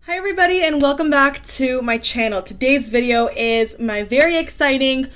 Hi everybody and welcome back to my channel. Today's video is my very exciting,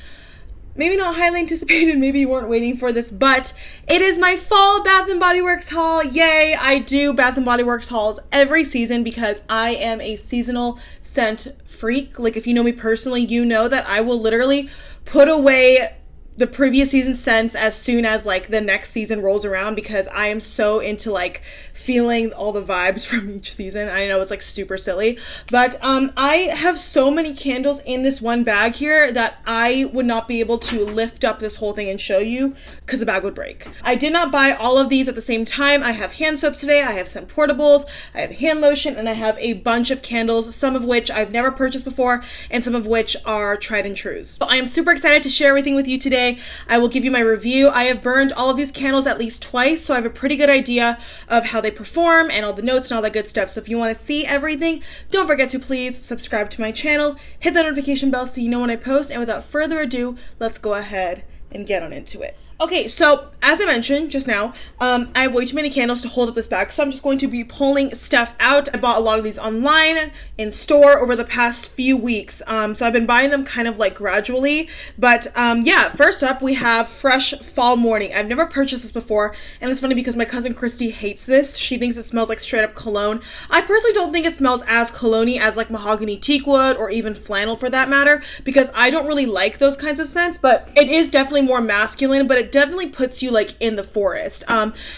maybe not highly anticipated, maybe you weren't waiting for this, but it is my fall Bath & Body Works haul. Yay! I do Bath & Body Works hauls every season because I am a seasonal scent freak. Like if you know me personally, you know that I will literally put away the previous season scents as soon as like the next season rolls around because I am so into like feeling all the vibes from each season. I know it's like super silly, but I have so many candles in this one bag here that I would not be able to lift up this whole thing and show you because the bag would break. I did not buy all of these at the same time. I have hand soaps today, I have SCENTPORTABLES, I have hand lotion, and I have a bunch of candles, some of which I've never purchased before and some of which are tried and trues. So I am super excited to share everything with you today. I will give you my review. I have burned all of these candles at least twice, so I have a pretty good idea of how they perform and all the notes and all that good stuff. So if you want to see everything, don't forget to please subscribe to my channel, hit that notification bell so you know when I post, and without further ado, let's go ahead and get on into it. Okay, so as I mentioned just now, I have way too many candles to hold up this bag, so I'm just going to be pulling stuff out. I bought a lot of these online, in store over the past few weeks, so I've been buying them kind of like gradually, but yeah, first up we have Fresh Fall Morning. I've never purchased this before, and it's funny because my cousin Christy hates this. She thinks it smells like straight up cologne. I personally don't think it smells as cologne-y as like mahogany teakwood or even flannel for that matter, because I don't really like those kinds of scents, but it is definitely more masculine, but it definitely puts you like in the forest.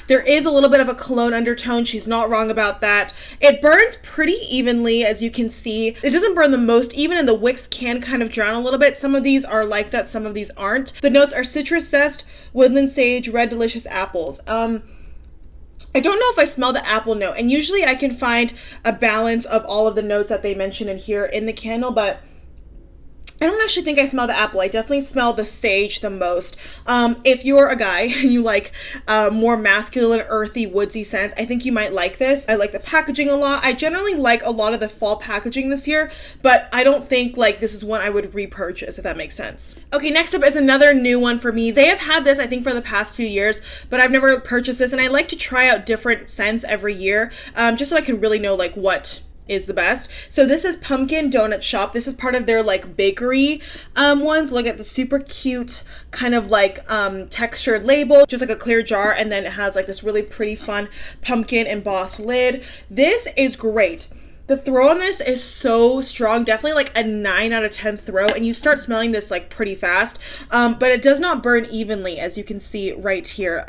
There is a little bit of a cologne undertone. She's not wrong about that. It burns pretty evenly, as you can see. It doesn't burn the most even, and the wicks can kind of drown a little bit. Some of these are like that, some of these aren't. The notes are citrus zest, woodland sage, red delicious apples. I don't know if I smell the apple note, and usually I can find a balance of all of the notes that they mention in here in the candle, but I don't actually think I smell the apple. I definitely smell the sage the most. If you're a guy and you like more masculine, earthy, woodsy scents, I think you might like this. I like the packaging a lot. I generally like a lot of the fall packaging this year, but I don't think like this is one I would repurchase, if that makes sense. Okay, next up is another new one for me. They have had this, I think, for the past few years, but I've never purchased this, and I like to try out different scents every year, just so I can really know like what is the best. So this is Pumpkin Donut Shop. This is part of their like bakery ones. Look at the super cute kind of like textured label, just like a clear jar, and then it has like this really pretty fun pumpkin embossed lid. This is great. The throw on this is so strong, definitely like a 9 out of 10 throw, and you start smelling this like pretty fast, but it does not burn evenly, as you can see right here.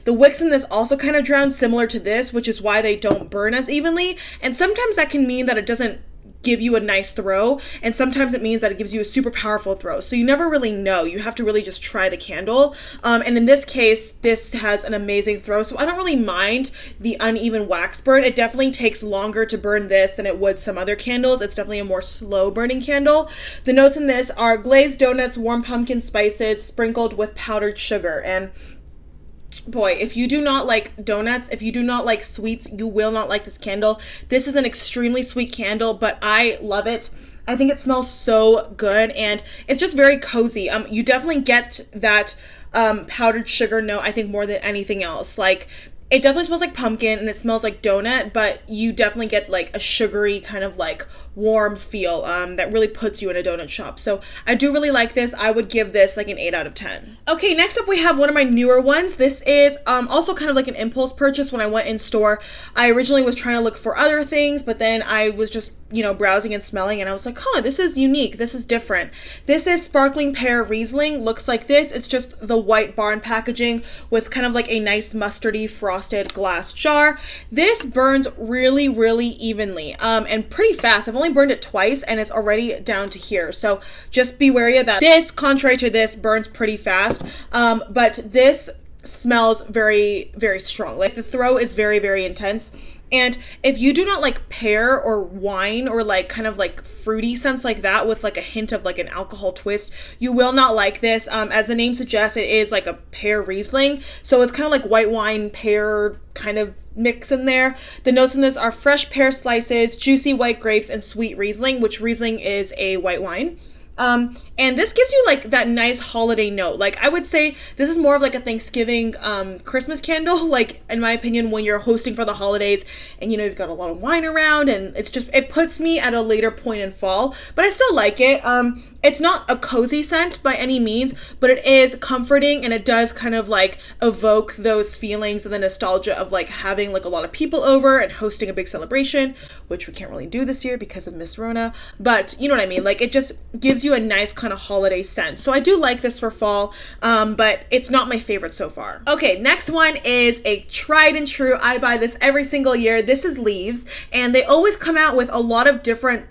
The wicks in this also kind of drown similar to this, which is why they don't burn as evenly, and sometimes that can mean that it doesn't give you a nice throw, and sometimes it means that it gives you a super powerful throw, so you never really know. You have to really just try the candle, and in this case this has an amazing throw, so I don't really mind the uneven wax burn. It definitely takes longer to burn this than it would some other candles. It's definitely a more slow burning candle. The notes in this are glazed donuts, warm pumpkin spices sprinkled with powdered sugar, and boy, if you do not like donuts, if you do not like sweets, you will not like this candle. This is an extremely sweet candle, but I love it. I think it smells so good, and it's just very cozy. You definitely get that powdered sugar note, I think, more than anything else. Like, it definitely smells like pumpkin and it smells like donut, but you definitely get like a sugary kind of like warm feel that really puts you in a donut shop. So I do really like this. I would give this like an 8 out of 10. Okay, next up we have one of my newer ones. This is also kind of like an impulse purchase when I went in store. I originally was trying to look for other things, but then I was just, you know, browsing and smelling, and I was like, huh, this is unique. This is different. This is Sparkling Pear Riesling. Looks like this. It's just the white barn packaging with kind of like a nice mustardy frosted glass jar. This burns really, really evenly and pretty fast. I've only burned it twice and it's already down to here. So just be wary of that. This, contrary to this, burns pretty fast, but this smells very, very strong. Like the throw is very, very intense. And if you do not like pear or wine or like kind of like fruity scents like that with like a hint of like an alcohol twist, you will not like this. As the name suggests, it is like a pear Riesling. So it's kind of like white wine, pear kind of mix in there. The notes in this are fresh pear slices, juicy white grapes, and sweet Riesling, which Riesling is a white wine. And this gives you like that nice holiday note. Like I would say this is more of like a Thanksgiving Christmas candle, like in my opinion, when you're hosting for the holidays and you know you've got a lot of wine around, and it puts me at a later point in fall, but I still like it. It's not a cozy scent by any means, but it is comforting, and it does kind of like evoke those feelings and the nostalgia of like having like a lot of people over and hosting a big celebration, which we can't really do this year because of Miss Rona, but you know what I mean? Like it just gives you a nice kind of holiday scent. So I do like this for fall, but it's not my favorite so far. Okay, next one is a tried and true. I buy this every single year. This is Leaves, and they always come out with a lot of different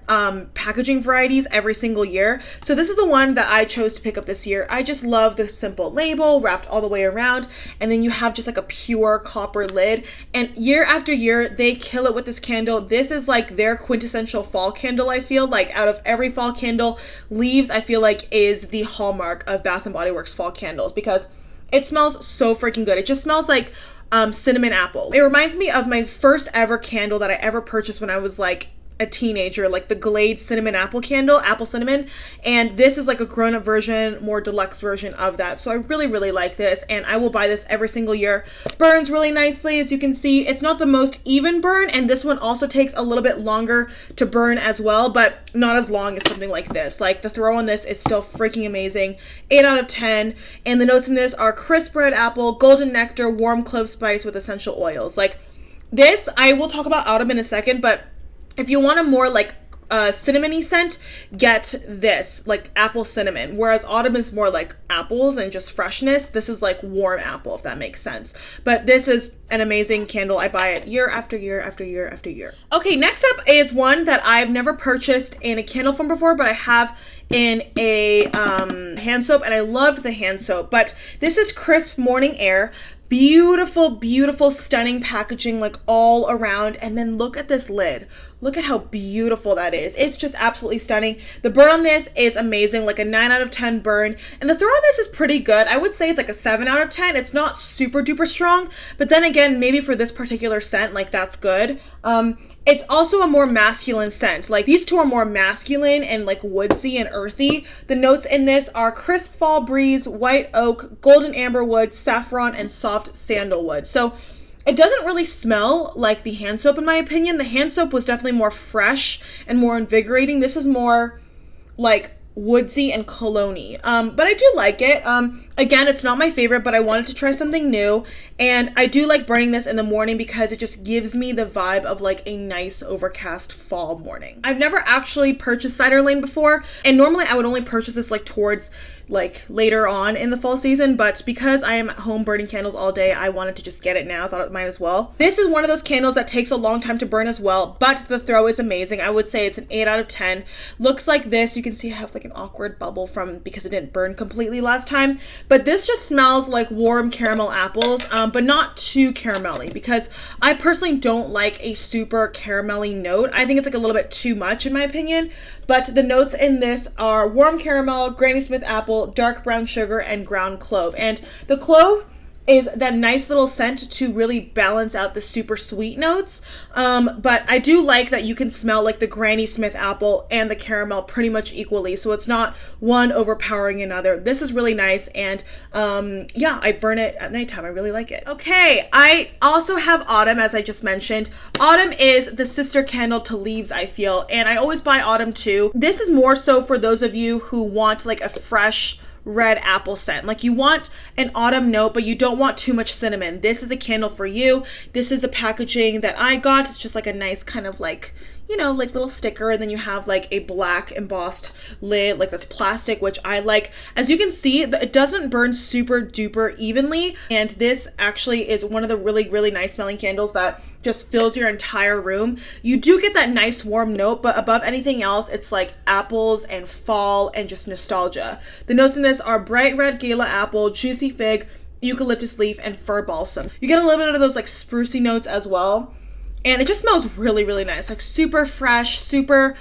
packaging varieties every single year. So this is the one that I chose to pick up this year. I just love the simple label wrapped all the way around, and then you have just like a pure copper lid, and year after year they kill it with this candle. This is like their quintessential fall candle. I feel like out of every fall candle, Leaves I feel like is the hallmark of Bath & Body Works fall candles because it smells so freaking good. It just smells like cinnamon apple. It reminds me of my first ever candle that I ever purchased when I was like a teenager, like the Glade cinnamon apple candle, apple cinnamon, and this is like a grown-up version, more deluxe version of that. So I really like this, and I will buy this every single year. Burns really nicely, as you can see. It's not the most even burn, and this one also takes a little bit longer to burn as well, but not as long as something like this. Like the throw on this is still freaking amazing. 8 out of 10, and the notes in this are crisp red apple, golden nectar, warm clove spice with essential oils. Like this, I will talk about autumn in a second, but if you want a more like cinnamony scent, get this, like apple cinnamon. Whereas autumn is more like apples and just freshness. This is like warm apple, if that makes sense. But this is an amazing candle. I buy it year after year after year after year. Okay, next up is one that I've never purchased in a candle form before, but I have in a hand soap, and I love the hand soap. But this is Crisp Morning Air. Beautiful, stunning packaging like all around, and then look at this lid. Look at how beautiful that is. It's just absolutely stunning. The burn on this is amazing, like a 9 out of 10 burn, and the throw on this is pretty good. I would say it's like a 7 out of 10. It's not super duper strong, but then again, maybe for this particular scent, like that's good. It's also a more masculine scent. Like these two are more masculine and like woodsy and earthy. The notes in this are crisp fall breeze, white oak, golden amber wood, saffron, and soft sandalwood. So it doesn't really smell like the hand soap in my opinion. The hand soap was definitely more fresh and more invigorating. This is more like woodsy and cologne-y. But I do like it. Again, it's not my favorite, but I wanted to try something new, and I do like burning this in the morning because it just gives me the vibe of like a nice overcast fall morning. I've never actually purchased Cider Lane before, and normally I would only purchase this like towards like later on in the fall season, but because I am at home burning candles all day, I wanted to just get it now. I thought it might as well. This is one of those candles that takes a long time to burn as well, but the throw is amazing. I would say it's an 8 out of 10. Looks like this. You can see I have like an awkward bubble from because it didn't burn completely last time, but this just smells like warm caramel apples, but not too caramelly because I personally don't like a super caramelly note. I think it's like a little bit too much in my opinion, but the notes in this are warm caramel, Granny Smith apple, dark brown sugar, and ground clove. And the clove is that nice little scent to really balance out the super sweet notes. But I do like that you can smell like the Granny Smith apple and the caramel pretty much equally. So it's not one overpowering another. This is really nice. And yeah, I burn it at nighttime. I really like it. Okay, I also have Autumn, as I just mentioned. Autumn is the sister candle to Leaves, I feel. And I always buy Autumn too. This is more so for those of you who want like a fresh red apple scent. Like you want an autumn note, but you don't want too much cinnamon. This is a candle for you. This is the packaging that I got. It's just like a nice kind of like, you know, like little sticker, and then you have like a black embossed lid, like that's plastic, which I like. As you can see, it doesn't burn super duper evenly, and this actually is one of the really nice smelling candles that just fills your entire room. You do get that nice warm note, but above anything else, it's like apples and fall and just nostalgia. The notes in this are bright red gala apple, juicy fig, eucalyptus leaf, and fir balsam. You get a little bit of those like sprucey notes as well. And it just smells really nice, like super fresh, super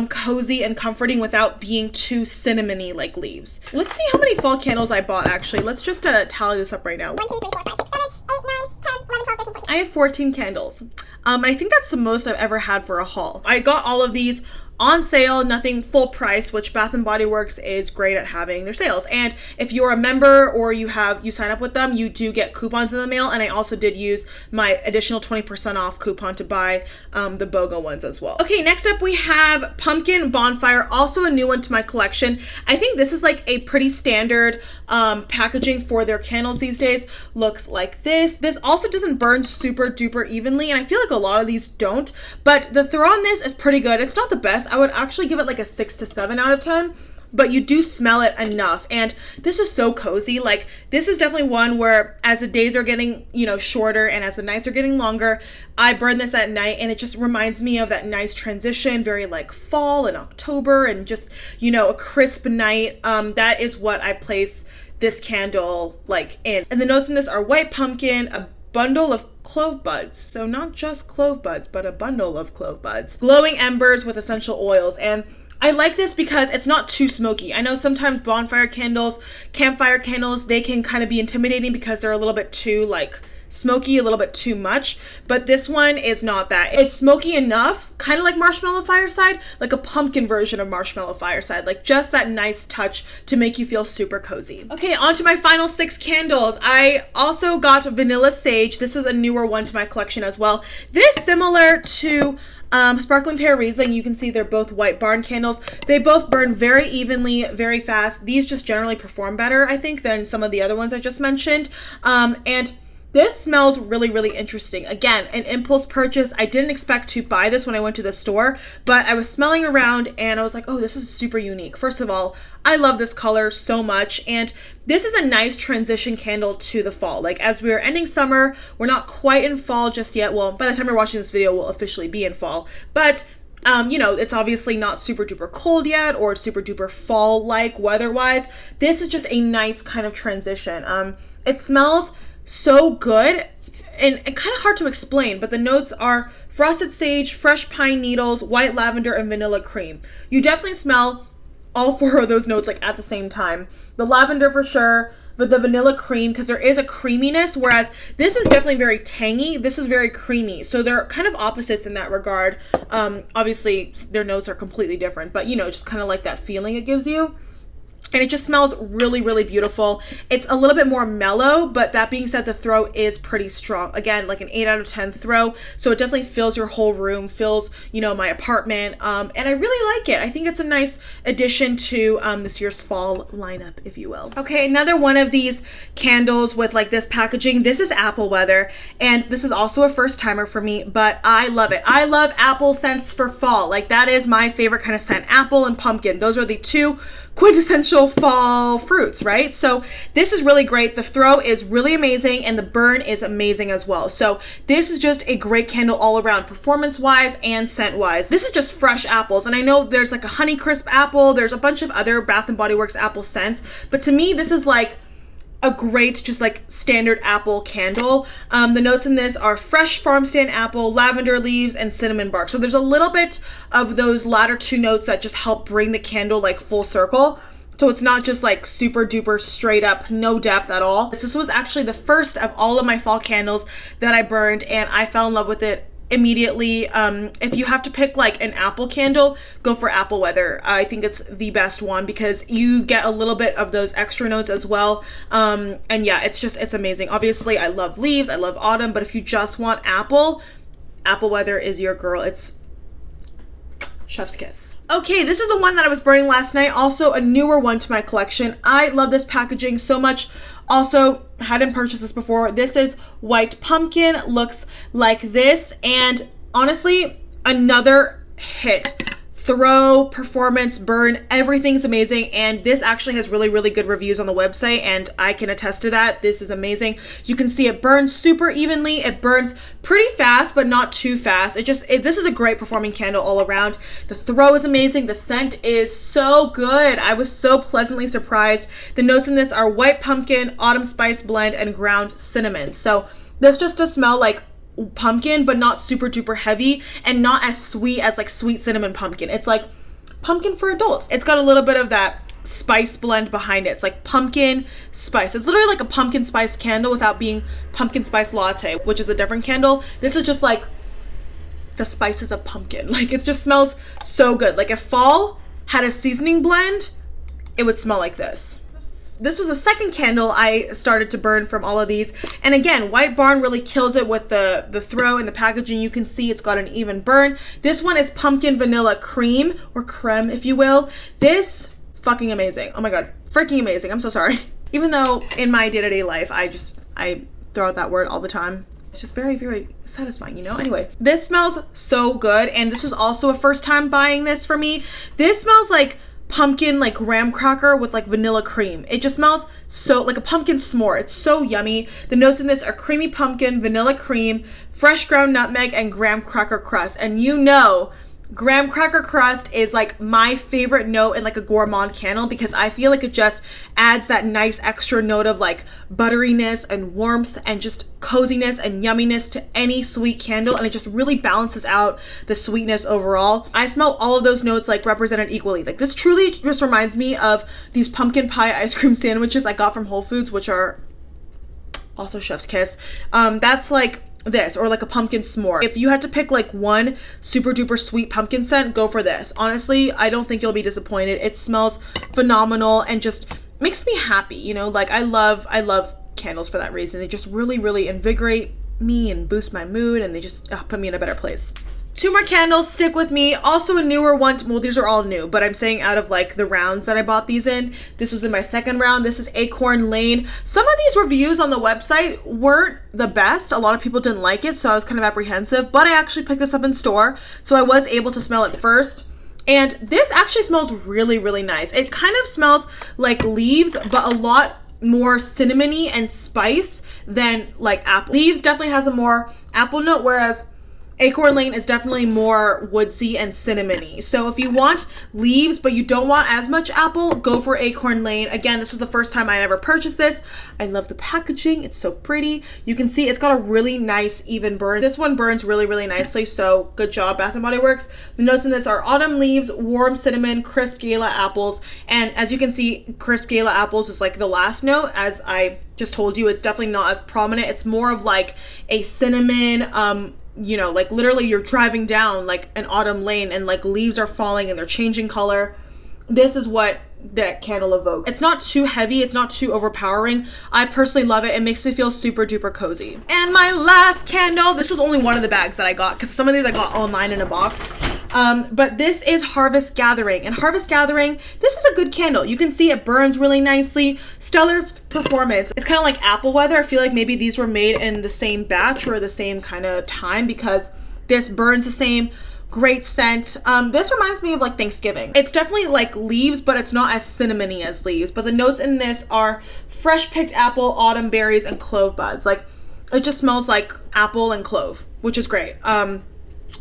cozy and comforting without being too cinnamony like Leaves. Let's see how many fall candles I bought actually. Let's just tally this up right now. 1, 2, 3, 4, 5, 6, 7, 8, 9, 10, 11, 12, 13, 14. I have 14 candles. And I think that's the most I've ever had for a haul. I got all of these on sale, nothing full price, which Bath & Body Works is great at having their sales. And if you're a member or you sign up with them, you do get coupons in the mail. And I also did use my additional 20% off coupon to buy the BOGO ones as well. Okay, next up we have Pumpkin Bonfire, also a new one to my collection. I think this is like a pretty standard packaging for their candles these days. Looks like this. This also doesn't burn super duper evenly, and I feel like a lot of these don't, but the throw on this is pretty good. It's not the best. I would actually give it like a 6 to 7 out of 10, but you do smell it enough. And this is so cozy. Like, this is definitely one where as the days are getting, shorter and as the nights are getting longer, I burn this at night and it just reminds me of that nice transition, very like fall and October and just, a crisp night. That is what I place this candle like in. And the notes in this are white pumpkin, a bundle of clove buds, so not just clove buds, but a bundle of clove buds, glowing embers with essential oils. And I like this because it's not too smoky. I know sometimes bonfire candles, campfire candles, they can kind of be intimidating because they're a little bit too like smoky, a little bit too much, but this one is not that. It's smoky enough, kind of like Marshmallow Fireside, like a pumpkin version of Marshmallow Fireside, like just that nice touch to make you feel super cozy. Okay, on to my final 6 candles. I also got Vanila Sage. This is a newer one to my collection as well. This, similar to Sparkling Pear Riesling, you can see they're both white barn candles. They both burn very evenly, very fast. These just generally perform better, I think, than some of the other ones I just mentioned. And this smells really, really interesting. Again, an impulse purchase. I didn't expect to buy this when I went to the store, but I was smelling around and I was like, oh, this is super unique. First of all, I love this color so much, and this is a nice transition candle to the fall. Like, as we're ending summer, we're not quite in fall just yet. Well, by the time you're watching this video, we'll officially be in fall, but it's obviously not super duper cold yet or super duper fall-like weather-wise. This is just a nice kind of transition. It smells so good and kind of hard to explain, but the notes are frosted sage, fresh pine needles, white lavender, and vanilla cream. You definitely smell all 4 of those notes like at the same time. The lavender for sure, but the vanilla cream, because there is a creaminess, whereas this is definitely very tangy. This is very creamy. So they're kind of opposites in that regard. Obviously their notes are completely different, but just kind of like that feeling it gives you. And it just smells really, really beautiful. It's a little bit more mellow, but that being said, the throw is pretty strong. Again, like an 8 out of 10 throw. So it definitely fills your whole room, fills, my apartment. And I really like it. I think it's a nice addition to this year's fall lineup, if you will. Okay, another one of these candles with like this packaging. This is Apple Weather. And this is also a first timer for me, but I love it. I love apple scents for fall. Like, that is my favorite kind of scent. Apple and pumpkin. Those are the 2 quintessential fall fruits, right? So this is really great. The throw is really amazing and the burn is amazing as well. So this is just a great candle all around, performance wise and scent wise. This is just fresh apples, and I know there's like a Honeycrisp apple, there's a bunch of other Bath & Body Works apple scents, but to me this is like a great, just like standard apple candle. The notes in this are fresh farm stand apple, lavender leaves, and cinnamon bark. So there's a little bit of those latter 2 notes that just help bring the candle like full circle. So it's not just like super duper straight up, no depth at all. This was actually the first of all of my fall candles that I burned, and I fell in love with it immediately. If you have to pick like an apple candle, go for Apple Weather. I think it's the best one because you get a little bit of those extra notes as well. And yeah, it's amazing. Obviously I love leaves, I love autumn, but if you just want Apple Weather is your girl. It's chef's kiss. Okay, this is the one that I was burning last night. Also a newer one to my collection. I love this packaging so much. Also, hadn't purchased this before. This is white pumpkin, looks like this, and honestly, another hit. Throw, performance, burn, everything's amazing, and this actually has really, really good reviews on the website, and I can attest to that. This is amazing. You can see it burns super evenly. It burns pretty fast, but not too fast. This is a great performing candle all around. The throw is amazing. The scent is so good. I was so pleasantly surprised. The notes in this are white pumpkin, autumn spice blend, and ground cinnamon. So this just does smell like pumpkin, but not super duper heavy and not as sweet as like sweet cinnamon pumpkin. It's like pumpkin for adults. It's got a little bit of that spice blend behind it. It's like pumpkin spice. It's literally like a pumpkin spice candle without being pumpkin spice latte, which is a different candle. This is just like the spices of pumpkin. Like, it just smells so good. Like, if fall had a seasoning blend, it would smell like this. This was the second candle I started to burn from all of these. And again, White Barn really kills it with the throw and the packaging. You can see it's got an even burn. This one is pumpkin vanilla cream, or creme if you will. This, fucking amazing. Oh my God, freaking amazing. I'm so sorry. Even though in my day-to-day life, I throw out that word all the time. It's just very, very satisfying, you know? Anyway, this smells so good. And this was also a first time buying this for me. This smells like pumpkin, like graham cracker with like vanilla cream. It just smells so like a pumpkin s'more. It's so yummy. The notes in this are creamy pumpkin, vanilla cream, fresh ground nutmeg, and graham cracker crust. And you know, graham cracker crust is like my favorite note in like a gourmand candle, because I feel like it just adds that nice extra note of like butteriness and warmth and just coziness and yumminess to any sweet candle, and it just really balances out the sweetness overall. I smell all of those notes like represented equally. Like, this truly just reminds me of these pumpkin pie ice cream sandwiches I got from Whole Foods, which are also chef's kiss. That's like this, or like a pumpkin s'more. If you had to pick like one super duper sweet pumpkin scent, go for this. Honestly, I don't think you'll be disappointed. It smells phenomenal and just makes me happy, you know? Like, I love candles for that reason. They just really, really invigorate me and boost my mood, and they just put me in a better place. Two more candles, stick with me. Also a newer one. Well, these are all new, but I'm saying out of like the rounds that I bought these in, this was in my second round. This is Acorn Lane. Some of these reviews on the website weren't the best. A lot of people didn't like it, so I was kind of apprehensive, but I actually picked this up in store, so I was able to smell it first. And this actually smells really, really nice. It kind of smells like leaves, but a lot more cinnamony and spice than like apple. Leaves definitely has a more apple note, whereas Acorn Lane is definitely more woodsy and cinnamony. So if you want leaves but you don't want as much apple, go for Acorn Lane. Again, this is the first time I ever purchased this. I love the packaging. It's so pretty. You can see it's got a really nice even burn. This one burns really, really nicely, so good job, Bath & Body Works. The notes in this are autumn leaves, warm cinnamon, crisp gala apples. And as you can see, crisp gala apples is like the last note. As I just told you, it's definitely not as prominent. It's more of like a cinnamon, you know, like literally you're driving down like an autumn lane and like leaves are falling and they're changing color. This is what that candle evokes. It's not too heavy, it's not too overpowering. I personally love it. It makes me feel super duper cozy. And my last candle, this was only one of the bags that I got, because some of these I got online in a box. But this is Harvest Gathering. And Harvest Gathering, this is a good candle. You can see it burns really nicely. Stellar performance. It's kind of like apple weather. I feel like maybe these were made in the same batch or the same kind of time, because this burns the same. Great scent. This reminds me of like Thanksgiving. It's definitely like leaves, but it's not as cinnamony as leaves. But the notes in this are fresh picked apple, autumn berries, and clove buds. Like, it just smells like apple and clove, which is great.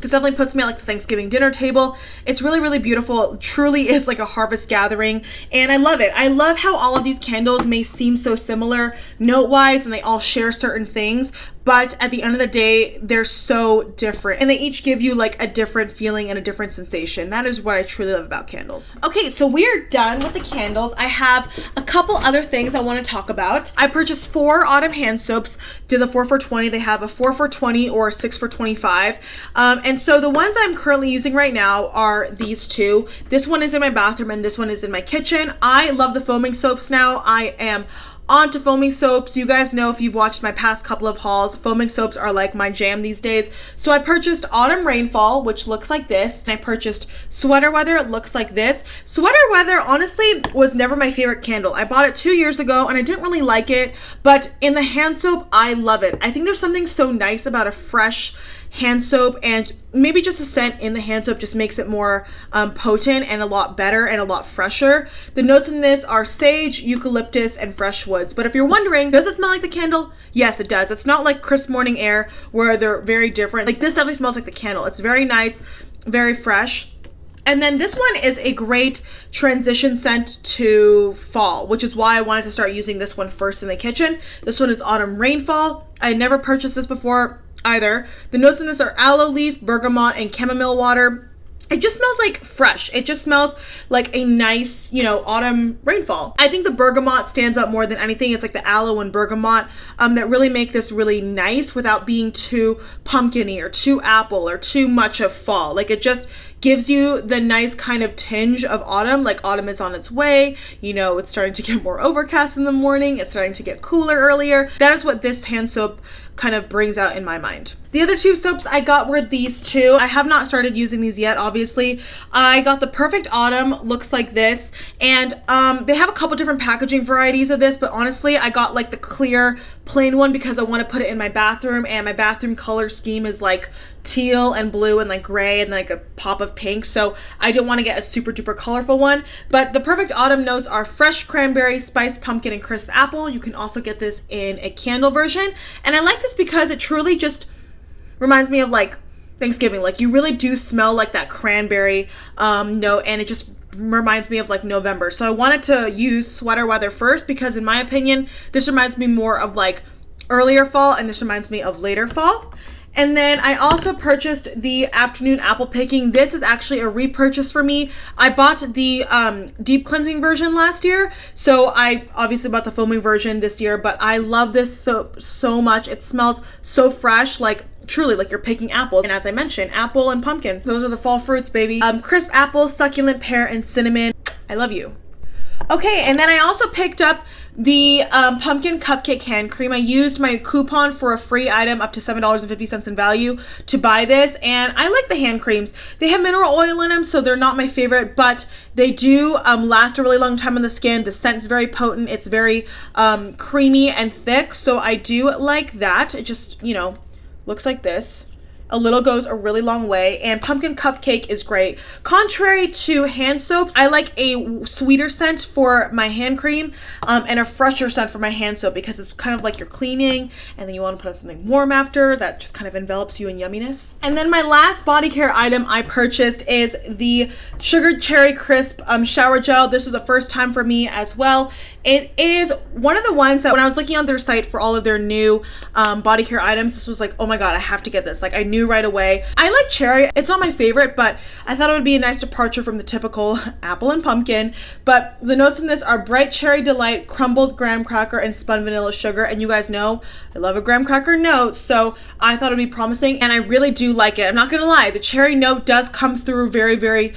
This definitely puts me at like the Thanksgiving dinner table. It's really, really beautiful. It truly is like a harvest gathering, and I love it. I love how all of these candles may seem so similar note-wise, and they all share certain things, but at the end of the day, they're so different, and they each give you like a different feeling and a different sensation. That is what I truly love about candles. Okay, so we're done with the candles. I have a couple other things I want to talk about. I purchased 4 autumn hand soaps. Did the 4 for $20. They have a 4 for $20 or a 6 for $25. And so the ones that I'm currently using right now are these two. This one is in my bathroom and this one is in my kitchen. I love the foaming soaps now. I am on to foaming soaps. You guys know, if you've watched my past couple of hauls, foaming soaps are like my jam these days. So I purchased Autumn Rainfall, which looks like this, and I purchased Sweater Weather. It looks like this. Sweater Weather honestly was never my favorite candle. I bought it 2 years ago and I didn't really like it, but in the hand soap, I love it. I think there's something so nice about a fresh hand soap, and maybe just a scent in the hand soap just makes it more potent and a lot better and a lot fresher. The notes in this are sage, eucalyptus, and fresh woods. But if you're wondering, does it smell like the candle? Yes, it does. It's not like crisp morning air where they're very different. Like, this definitely smells like the candle. It's very nice, very fresh. And then this one is a great transition scent to fall, which is why I wanted to start using this one first in the kitchen. This one is Autumn Rainfall. I had never purchased this before either. The notes in this are aloe leaf, bergamot, and chamomile water. it just smells like fresh. It just smells like a nice, you know, autumn rainfall. I think the bergamot stands out more than anything. It's like the aloe and bergamot that really make this really nice without being too pumpkin-y or too apple or too much of fall. Like it just gives you the nice kind of tinge of autumn, like autumn is on its way. You know, it's starting to get more overcast in the morning. It's starting to get cooler earlier. That is what this hand soap kind of brings out in my mind. The other two soaps I got were these two. I have not started using these yet, obviously. I got the Perfect Autumn, looks like this, and they have a couple different packaging varieties of this, but honestly, I got like the clear plain one because I want to put it in my bathroom, and my bathroom color scheme is like teal and blue and like gray and like a pop of pink, so I didn't want to get a super duper colorful one. But the Perfect Autumn notes are fresh cranberry, spiced pumpkin, and crisp apple. You can also get this in a candle version, and I like this because it truly just reminds me of like Thanksgiving. Like you really do smell like that cranberry note, and it just reminds me of like November. So I wanted to use sweater weather first because in my opinion this reminds me more of like earlier fall, and this reminds me of later fall. And then I also purchased the afternoon apple picking. This is actually a repurchase for me. I bought the deep cleansing version last year, so I obviously bought the foaming version this year, but I love this soap so much. It smells so fresh, like truly like you're picking apples. And as I mentioned, apple and pumpkin, those are the fall fruits, baby. Crisp apple, succulent pear, and cinnamon. I love you. Okay, and then I also picked up the pumpkin cupcake hand cream. I used my coupon for a free item up to $7.50 in value to buy this, and I like the hand creams. They have mineral oil in them, so they're not my favorite, but they do last a really long time on the skin. The scent is very potent. It's very creamy and thick, so I do like that. It just, you know, looks like this. A little goes a really long way, and pumpkin cupcake is great. Contrary to hand soaps, I like a sweeter scent for my hand cream and a fresher scent for my hand soap because it's kind of like you're cleaning and then you want to put on something warm after that just kind of envelops you in yumminess. And then my last body care item I purchased is the Sugared Cherry Crisp shower gel. This is a first time for me as well. It is one of the ones that when I was looking on their site for all of their new body care items, this was like, oh my god, I have to get this. Like I knew right away. I like cherry. It's not my favorite, but I thought it would be a nice departure from the typical apple and pumpkin. But the notes in this are bright cherry delight, crumbled graham cracker, and spun vanilla sugar. And you guys know I love a graham cracker note, so I thought it would be promising, and I really do like it. I'm not gonna lie, the cherry note does come through very, very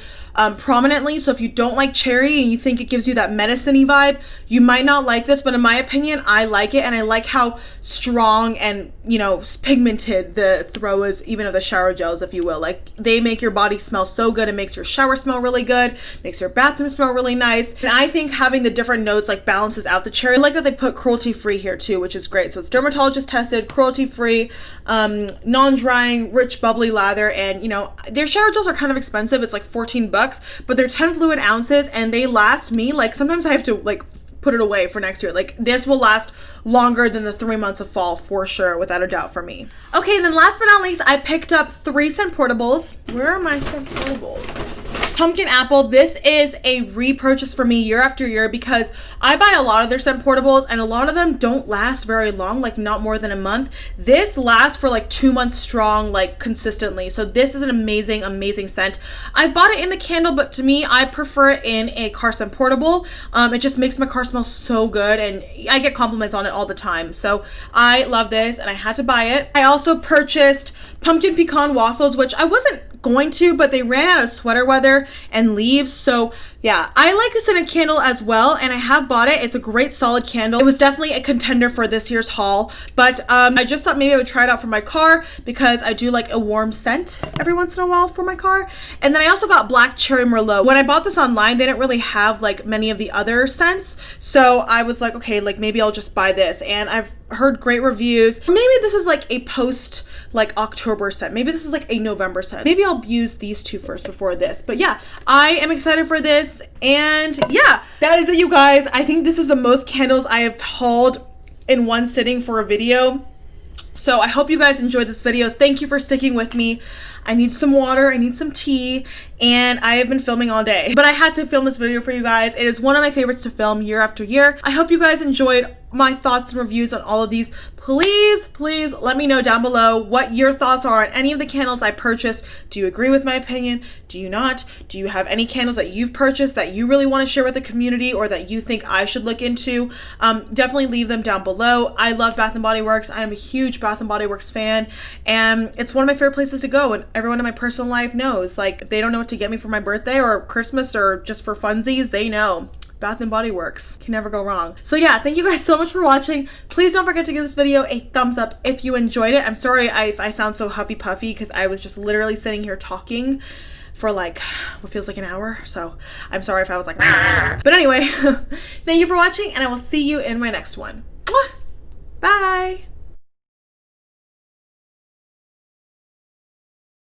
prominently, so if you don't like cherry and you think it gives you that medicine-y vibe, you might not like this, but in my opinion, I like it, and I like how strong and, you know, pigmented the throw is, even of the shower gels, if you will. Like, they make your body smell so good. It makes your shower smell really good, makes your bathroom smell really nice, and I think having the different notes, like, balances out the cherry. I like that they put cruelty-free here, too, which is great. So it's dermatologist tested, cruelty-free, non-drying, rich, bubbly lather, and, you know, their shower gels are kind of expensive. It's like $14, but they're 10 fluid ounces, and they last me, like, sometimes I have to, like, put it away for next year. Like, this will last longer than the 3 months of fall for sure, without a doubt, for me. Okay, then last but not least, I picked up 3 SCENTPORTABLES. Where are my SCENTPORTABLEs? Pumpkin apple. This is a repurchase for me year after year because I buy a lot of their SCENTPORTABLEs and a lot of them don't last very long, like not more than a month. This lasts for like 2 months strong, like consistently. So this is an amazing, amazing scent. I bought it in the candle, but to me, I prefer it in a car SCENTPORTABLE. It just makes my car smell so good, and I get compliments on it all the time. So I love this, and I had to buy it. I also purchased pumpkin pecan waffles, which I wasn't going to, but they ran out of sweater weather and leaves, so yeah, I like this in a candle as well, and I have bought it. It's a great solid candle. It was definitely a contender for this year's haul, but I just thought maybe I would try it out for my car because I do like a warm scent every once in a while for my car. And then I also got black cherry Merlot. When I bought this online, they didn't really have like many of the other scents, so I was like, okay, like maybe I'll just buy this, and I've heard great reviews. Maybe this is like a post like October scent. Maybe this is like a November scent. Maybe I'll use these two first before this. But yeah, I am excited for this. And yeah, that is it, you guys. I think this is the most candles I have hauled in one sitting for a video. So I hope you guys enjoyed this video. Thank you for sticking with me. I need some water, I need some tea, and I have been filming all day. But I had to film this video for you guys. It is one of my favorites to film year after year. I hope you guys enjoyed my thoughts and reviews on all of these, please let me know down below what your thoughts are on any of the candles I purchased. Do you agree with my opinion? Do you not? Do you have any candles that you've purchased that you really want to share with the community or that you think I should look into? Definitely leave them down below. I love Bath & Body Works. I am a huge Bath & Body Works fan, and it's one of my favorite places to go, and everyone in my personal life knows. Like, if they don't know what to get me for my birthday or Christmas or just for funsies, they know. Bath & Body Works. Can never go wrong. So yeah, thank you guys so much for watching. Please don't forget to give this video a thumbs up if you enjoyed it. I'm sorry if I sound so huffy puffy because I was just literally sitting here talking for like what feels like an hour. So I'm sorry if I was like, but anyway, thank you for watching and I will see you in my next one. Bye.